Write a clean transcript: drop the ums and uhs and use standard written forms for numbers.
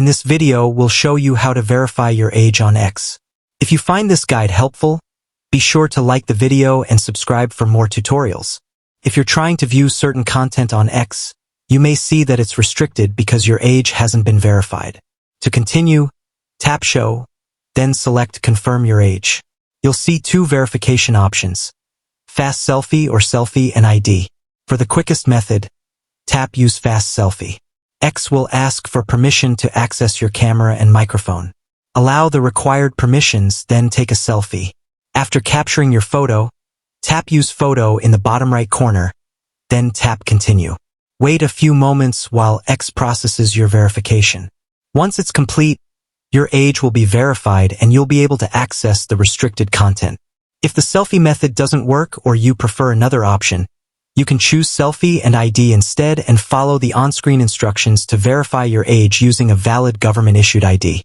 In this video, we'll show you how to verify your age on X. If you find this guide helpful, be sure to like the video and subscribe for more tutorials. If you're trying to view certain content on X, you may see that it's restricted because your age hasn't been verified. To continue, tap Show, then select Confirm Your Age. You'll see two verification options, Fast Selfie or Selfie and ID. For the quickest method, tap Use Fast Selfie. X will ask for permission to access your camera and microphone. Allow the required permissions, then take a selfie. After capturing your photo, tap Use Photo in the bottom right corner, then tap Continue. Wait a few moments while X processes your verification. Once it's complete, your age will be verified and you'll be able to access the restricted content. If the selfie method doesn't work or you prefer another option, you can choose Selfie and ID instead and follow the on-screen instructions to verify your age using a valid government-issued ID.